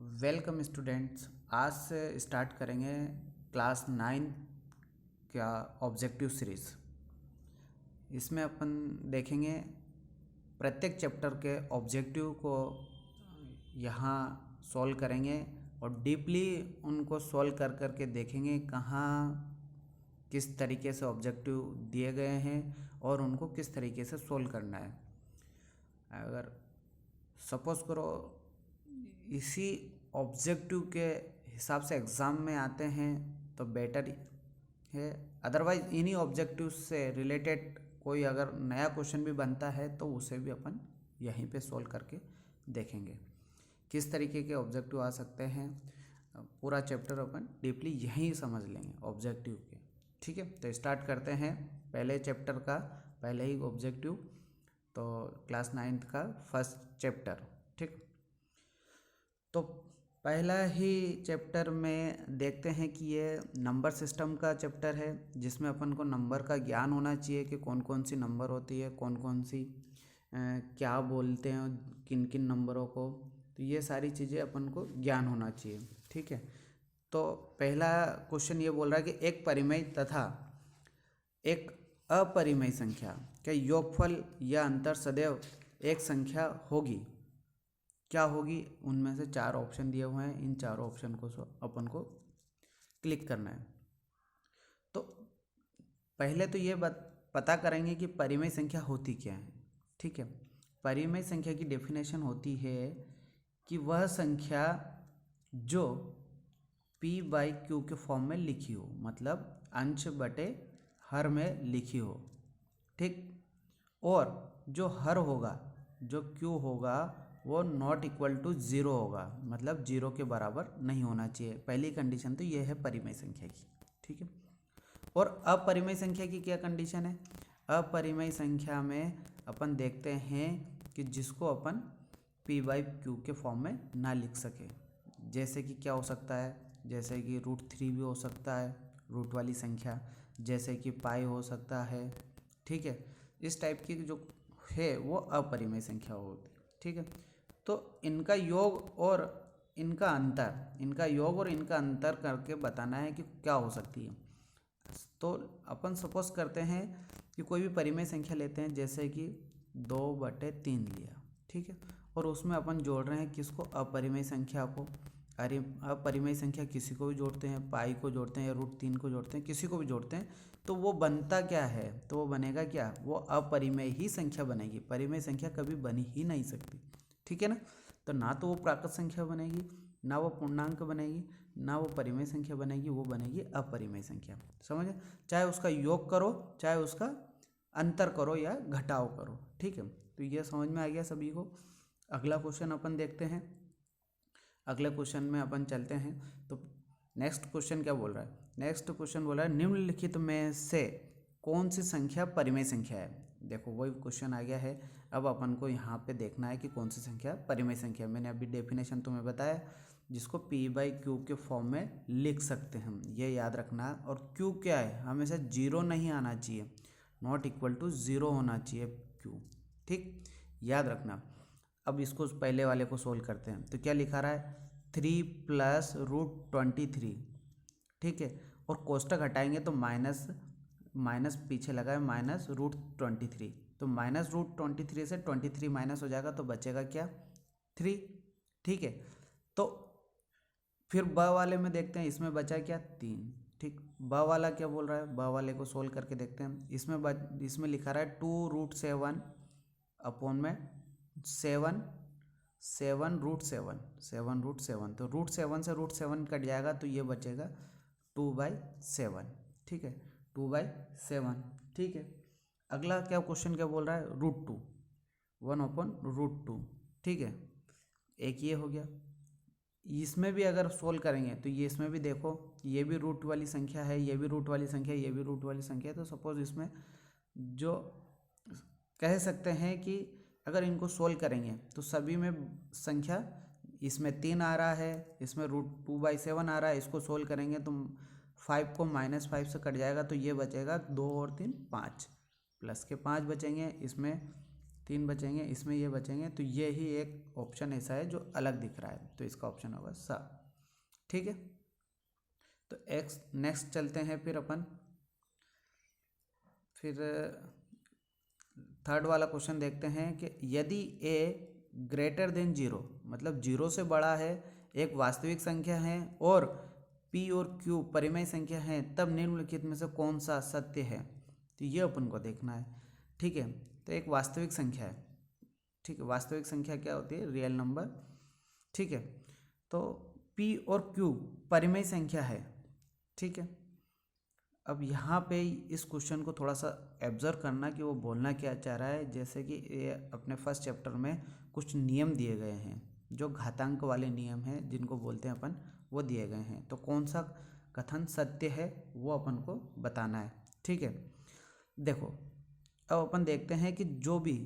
Welcome students. आज से start करेंगे क्लास 9 का ऑब्जेक्टिव सीरीज़। इसमें अपन देखेंगे प्रत्येक चैप्टर के ऑब्जेक्टिव को यहाँ सॉल्व करेंगे और डीपली उनको सॉल्व कर कर के देखेंगे कहाँ किस तरीके से ऑब्जेक्टिव दिए गए हैं और उनको किस तरीके से सॉल्व करना है। अगर सपोज़ करो इसी ऑब्जेक्टिव के हिसाब से एग्ज़ाम में आते हैं तो बेटर है, अदरवाइज़ इन्हीं ऑब्जेक्टिव से रिलेटेड कोई अगर नया क्वेश्चन भी बनता है तो उसे भी अपन यहीं पे सॉल्व करके देखेंगे किस तरीके के ऑब्जेक्टिव आ सकते हैं। पूरा चैप्टर अपन डीपली यहीं समझ लेंगे ऑब्जेक्टिव के। ठीक है, तो स्टार्ट करते हैं पहले चैप्टर का पहले ही ऑब्जेक्टिव, तो क्लास 9th का फर्स्ट चैप्टर। ठीक, तो पहला ही चैप्टर में देखते हैं कि ये नंबर सिस्टम का चैप्टर है, जिसमें अपन को नंबर का ज्ञान होना चाहिए कि कौन कौन सी नंबर होती है, कौन कौन सी क्या बोलते हैं किन किन नंबरों को, तो ये सारी चीज़ें अपन को ज्ञान होना चाहिए। ठीक है, तो पहला क्वेश्चन ये बोल रहा है कि एक परिमेय तथा एक अपरिमेय संख्या के योगफल या अंतर सदैव एक संख्या होगी, क्या होगी? उनमें से 4 ऑप्शन दिए हुए हैं, इन चारों ऑप्शन को अपन को क्लिक करना है। तो पहले तो ये पता करेंगे कि परिमेय संख्या होती क्या है। ठीक है, परिमेय संख्या की डेफिनेशन होती है कि वह संख्या जो p/q के फॉर्म में लिखी हो, मतलब अंश बटे हर में लिखी हो। ठीक, और जो हर होगा, जो q होगा वो नॉट इक्वल टू 0 होगा, मतलब 0 के बराबर नहीं होना चाहिए। पहली कंडीशन तो ये है परिमेय संख्या की। ठीक है, और अपरिमेय संख्या की क्या कंडीशन है? अपरिमेय संख्या में अपन देखते हैं कि जिसको अपन p/q के फॉर्म में ना लिख सके, जैसे कि क्या हो सकता है, जैसे कि √3 भी हो सकता है, रूट वाली संख्या, जैसे कि पाई हो सकता है। ठीक है, इस टाइप की जो है वो अपरिमेय संख्या होती है। ठीक है, तो इनका योग और इनका अंतर करके बताना है कि क्या हो सकती है। तो अपन सपोज करते हैं कि कोई भी परिमेय संख्या लेते हैं, जैसे कि 2/3 लिया। ठीक है, और उसमें अपन जोड़ रहे हैं किसको? अपरिमेय संख्या को। अरे अपरिमेय संख्या किसी को भी जोड़ते हैं, पाई को जोड़ते हैं या √3 को जोड़ते हैं, किसी को भी जोड़ते हैं, तो वो बनता क्या है? तो वो बनेगा क्या? वो अपरिमेय ही संख्या बनेगी। परिमेय संख्या कभी बनी ही नहीं सकती। ठीक है ना, तो ना तो वो प्राकृत संख्या बनेगी, ना वो पूर्णांक बनेगी, ना वो परिमेय संख्या बनेगी, वो बनेगी अपरिमेय संख्या। समझे? चाहे उसका योग करो, चाहे उसका अंतर करो या घटाव करो। ठीक है, तो ये समझ में आ गया सभी को। अगला क्वेश्चन अपन देखते हैं। अगले क्वेश्चन में अपन चलते हैं। तो नेक्स्ट क्वेश्चन क्या बोल रहा है? नेक्स्ट क्वेश्चन बोल रहा है निम्नलिखित में से कौन सी संख्या परिमेय संख्या है? देखो वही क्वेश्चन आ गया है। अब अपन को यहाँ पे देखना है कि कौन सी संख्या परिमेय संख्या। मैंने अभी डेफिनेशन तुम्हें बताया, जिसको p/q के फॉर्म में लिख सकते हैं हम, ये याद रखना। और q क्या है? हमेशा 0 नहीं आना चाहिए, नॉट इक्वल टू 0 होना चाहिए q। ठीक, याद रखना। अब इसको पहले वाले को सोल्व करते हैं, तो क्या लिखा रहा है? 3 + √23। ठीक है, और कोष्टक हटाएंगे तो माइनस पीछे लगा है -√23, तो -√23 से 23 माइनस हो जाएगा, तो बचेगा क्या? 3। ठीक है, तो फिर ब वाले में देखते हैं, इसमें बचा क्या? 3। ठीक, ब वाला क्या बोल रहा है? ब वाले को सोल्व करके देखते हैं। इसमें लिखा रहा है 2√7 अपॉन में 7 7√7, तो √7 से √7 कट जाएगा, तो ये बचेगा 2/7। ठीक है, 2/7। ठीक है, अगला क्या क्वेश्चन क्या बोल रहा है? √2, 1/√2। ठीक है, एक ये हो गया। इसमें भी अगर सोल्व करेंगे तो ये इसमें भी देखो, ये भी रूट वाली संख्या है, ये भी रूट वाली संख्या है, ये भी रूट वाली संख्या है। तो सपोज इसमें जो कह सकते हैं कि अगर इनको सोल्व करेंगे तो सभी में संख्या, इसमें 3 आ रहा है, इसमें √2/7 आ रहा है, इसको सोल्व करेंगे तो 5 को -5 से कट जाएगा, तो ये बचेगा 2 और 3 5, प्लस के 5 बचेंगे, इसमें 3 बचेंगे, इसमें ये बचेंगे, तो ये ही एक ऑप्शन ऐसा है जो अलग दिख रहा है, तो इसका ऑप्शन होगा सा। ठीक है, तो नेक्स्ट चलते हैं फिर अपन। फिर थर्ड वाला क्वेश्चन देखते हैं कि यदि ए ग्रेटर देन जीरो, मतलब जीरो से बड़ा है, एक वास्तविक संख्या है और पी और क्यू परिमेय संख्या है, तब निम्नलिखित में से कौन सा सत्य है। तो ये अपन को देखना है। ठीक है, तो एक वास्तविक संख्या है। ठीक है, वास्तविक संख्या क्या होती है, रियल नंबर। ठीक है, तो पी और क्यू परिमेय संख्या है। ठीक है, अब यहाँ पे इस क्वेश्चन को थोड़ा सा ऑब्जर्व करना कि वो बोलना क्या चाह रहा है। जैसे कि ये अपने फर्स्ट चैप्टर में कुछ नियम दिए गए हैं, जो घातांक वाले नियम हैं जिनको बोलते हैं अपन, वो दिए गए हैं। तो कौन सा कथन सत्य है वो अपन को बताना है। ठीक है, देखो अब अपन देखते हैं कि जो भी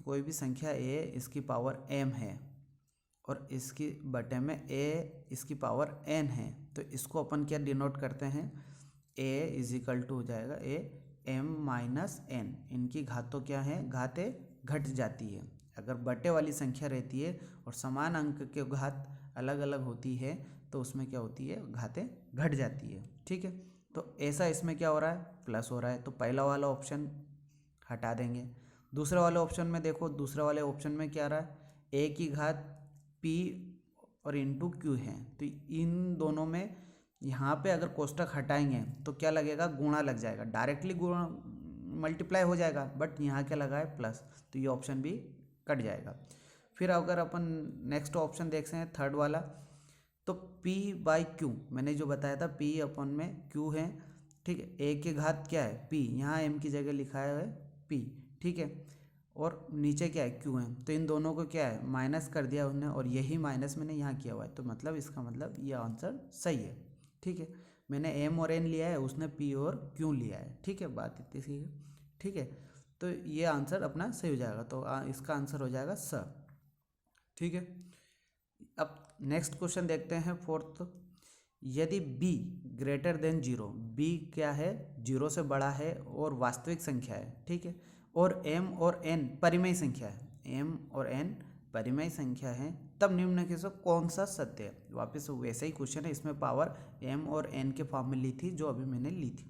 कोई भी संख्या ए इसकी पावर m है और इसकी बटे में a इसकी पावर n है, तो इसको अपन क्या डिनोट करते हैं, a इज इक्वल टू हो जाएगा a m माइनस n। इनकी घात तो क्या है, घातें घट जाती है। अगर बटे वाली संख्या रहती है और समान अंक के घात अलग अलग होती है तो उसमें क्या होती है, घातें घट जाती है। ठीक है, तो ऐसा इसमें क्या हो रहा है, प्लस हो रहा है, तो पहला वाला ऑप्शन हटा देंगे। दूसरे वाले ऑप्शन में देखो, दूसरे वाले ऑप्शन में क्या रहा है, a की घात p और इंटू क्यू है, तो इन दोनों में यहाँ पे अगर कोष्टक हटाएंगे तो क्या लगेगा, गुणा लग जाएगा, डायरेक्टली गुणा मल्टीप्लाई हो जाएगा, बट यहाँ क्या लगा है, प्लस, तो ये ऑप्शन भी कट जाएगा। फिर अगर अपन नेक्स्ट ऑप्शन देखते हैं थर्ड वाला, तो p बाई क्यू, मैंने जो बताया था p अपन में q है। ठीक है, a की घात क्या है, p, यहाँ m की जगह लिखा है p। ठीक है, और नीचे क्या है, q है, तो इन दोनों को क्या है, माइनस कर दिया उन्होंने, और यही माइनस मैंने यहाँ किया हुआ है, तो मतलब इसका मतलब ये आंसर सही है। ठीक है, मैंने m और n लिया है, उसने p और q लिया है। ठीक है, बात इतनी सी है। ठीक है, तो ये आंसर अपना सही हो जाएगा, तो इसका आंसर हो जाएगा स। ठीक है, अब नेक्स्ट क्वेश्चन देखते हैं फोर्थ। यदि b greater than zero, b क्या है, जीरो से बड़ा है और वास्तविक संख्या है। ठीक है, और m और n परिमेय संख्या है, m और n परिमेय संख्या है, तब निम्नलिखित से कौन सा सत्य है। वापस वैसा ही क्वेश्चन है, इसमें पावर m और n के फॉर्म में ली थी जो अभी मैंने ली थी।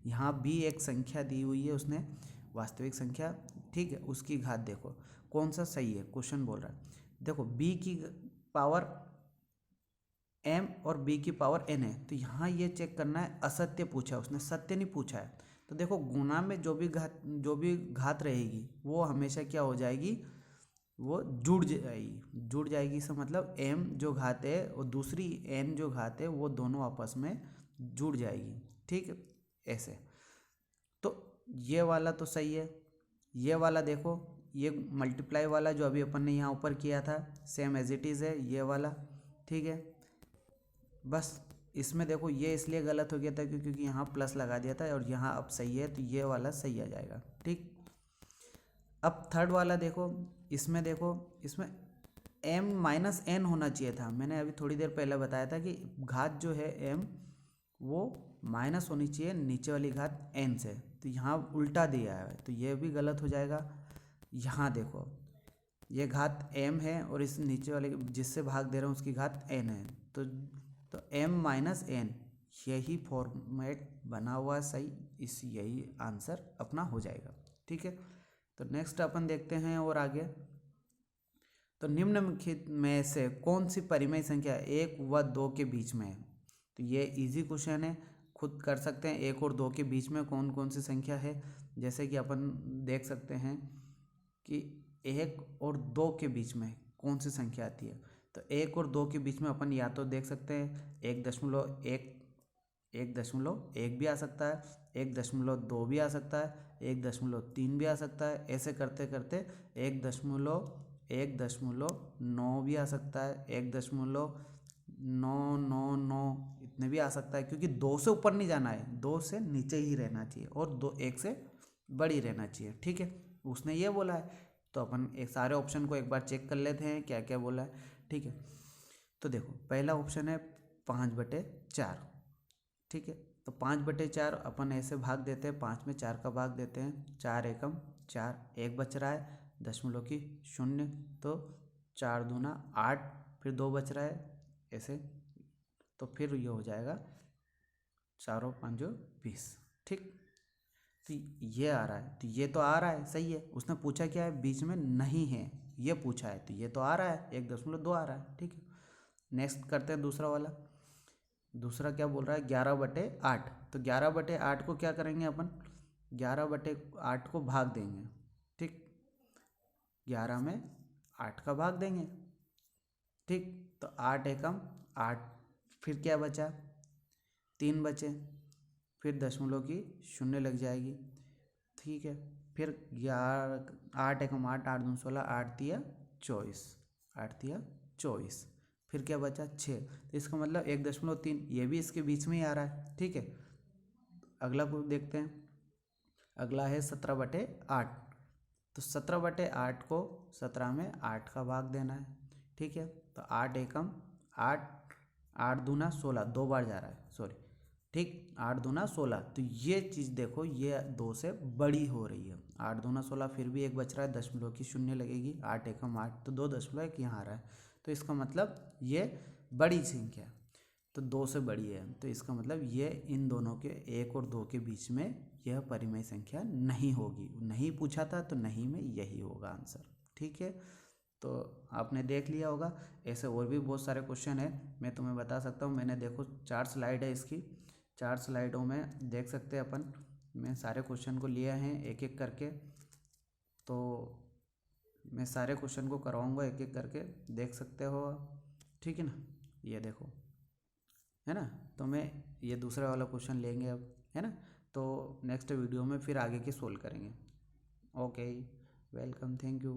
यहाँ b एक संख्या दी हुई है उसने, वास्तविक संख्या। ठीक है, उसकी घात देखो कौन सा सही है, क्वेश्चन बोल रहा है। देखो b की पावर m और b की पावर n है, तो यहाँ ये चेक करना है, असत्य पूछा है उसने, सत्य नहीं पूछा है। तो देखो गुणा में जो भी घात रहेगी वो हमेशा क्या हो जाएगी, वो जुड़ जाएगी। इसका मतलब m जो घात है और दूसरी n जो घात है वो दोनों आपस में जुड़ जाएगी। ठीक है, ऐसे, तो ये वाला तो सही है। ये वाला देखो, ये मल्टीप्लाई वाला जो अभी अपन ने यहाँ ऊपर किया था सेम एज इट इज़ है ये वाला। ठीक है, बस इसमें देखो ये इसलिए गलत हो गया था क्योंकि यहाँ प्लस लगा दिया था और यहाँ अब सही है, तो ये वाला सही आ जाएगा। ठीक, अब थर्ड वाला देखो, इसमें देखो, इसमें m माइनस n होना चाहिए था। मैंने अभी थोड़ी देर पहले बताया था कि घात जो है m वो माइनस होनी चाहिए नीचे वाली घात n से, तो यहाँ उल्टा दिया है, तो ये भी गलत हो जाएगा। यहाँ देखो ये घात m है और इस नीचे वाले जिससे भाग दे रहा हूँ उसकी घात n है, तो m माइनस n, यही फॉर्मेट बना हुआ सही, यही आंसर अपना हो जाएगा। ठीक है, तो नेक्स्ट अपन देखते हैं और आगे। तो निम्नलिखित में से कौन सी परिमेय संख्या 1 व 2 के बीच में है। तो ये इजी क्वेश्चन है, खुद कर सकते हैं। 1 और 2 के बीच में कौन कौन सी संख्या है, जैसे कि अपन देख सकते हैं कि 1 और 2 के बीच में कौन सी संख्या आती है। तो 1 और 2 के बीच में अपन या तो देख सकते हैं 1.1 भी आ सकता है, 1.2 भी आ सकता है, 1.3 भी आ सकता है। ऐसे करते करते 1.9 भी आ सकता है, 1.999 इतने भी आ सकता है, क्योंकि 2 से ऊपर नहीं जाना है, 2 से नीचे ही रहना चाहिए और 1 से बड़ी रहना चाहिए। ठीक है, उसने ये बोला है, तो अपन एक सारे ऑप्शन को एक बार चेक कर लेते हैं क्या क्या बोला है। ठीक है, तो देखो पहला ऑप्शन है 5/4। ठीक है, तो 5/4 अपन ऐसे भाग देते हैं, 5 में 4 का भाग देते हैं, 4 एकम 4, 1 बच रहा है, दशमलव की शून्य, तो 4 दूना 8, फिर 2 बच रहा है ऐसे, तो फिर ये हो जाएगा 4 और 5 20। ठीक, तो ये आ रहा है, तो ये तो आ रहा है सही है। उसने पूछा क्या है, बीच में नहीं है ये पूछा है, तो ये तो आ रहा है, 1.2 आ रहा है। ठीक है, नेक्स्ट करते हैं दूसरा वाला। दूसरा क्या बोल रहा है, 11/8। तो 11/8 को क्या करेंगे अपन, 11/8 को भाग देंगे। ठीक, 11 में 8 का भाग देंगे। ठीक, तो 8 एकम 8, फिर क्या बचा, 3 बचे, फिर दशमलव की शून्य लग जाएगी। ठीक है, फिर 8 एकम 8, 8 दूनी 16, 8 तिया 24, 8 तिया 24, फिर क्या बचा 6। तो इसका मतलब 1.3, ये भी इसके बीच में ही आ रहा है। ठीक है, अगला को देखते हैं। अगला है 17/8। तो 17/8 को 17 में 8 का भाग देना है। ठीक है, तो 8 एकम 8, 8 दूना 16, 2 बार जा रहा है, सॉरी। ठीक, 8 दूना 16, तो ये चीज़ देखो ये 2 से बड़ी हो रही है। 8 दूना 16, फिर भी एक बच रहा है, दशमलव की शून्य लगेगी, 8 एकम 8, तो 2.1 यहाँ आ रहा है। तो इसका मतलब ये बड़ी संख्या है, तो 2 से बड़ी है, तो इसका मतलब ये इन दोनों के 1 और 2 के बीच में यह परिमेय संख्या नहीं होगी। नहीं पूछा था तो नहीं में यही होगा आंसर। ठीक है, तो आपने देख लिया होगा। ऐसे और भी बहुत सारे क्वेश्चन है, मैं तुम्हें बता सकता हूँ। मैंने देखो 4 स्लाइड है इसकी, 4 स्लाइडों में देख सकते हैं अपन, मैं सारे क्वेश्चन को लिया है एक एक करके। तो मैं सारे क्वेश्चन को करवाऊँगा एक एक करके, देख सकते हो। ठीक है ना, ये देखो, है ना। तो मैं ये दूसरा वाला क्वेश्चन लेंगे अब, है ना। तो नेक्स्ट वीडियो में फिर आगे की सोल्व करेंगे। Okay, welcome, thank you.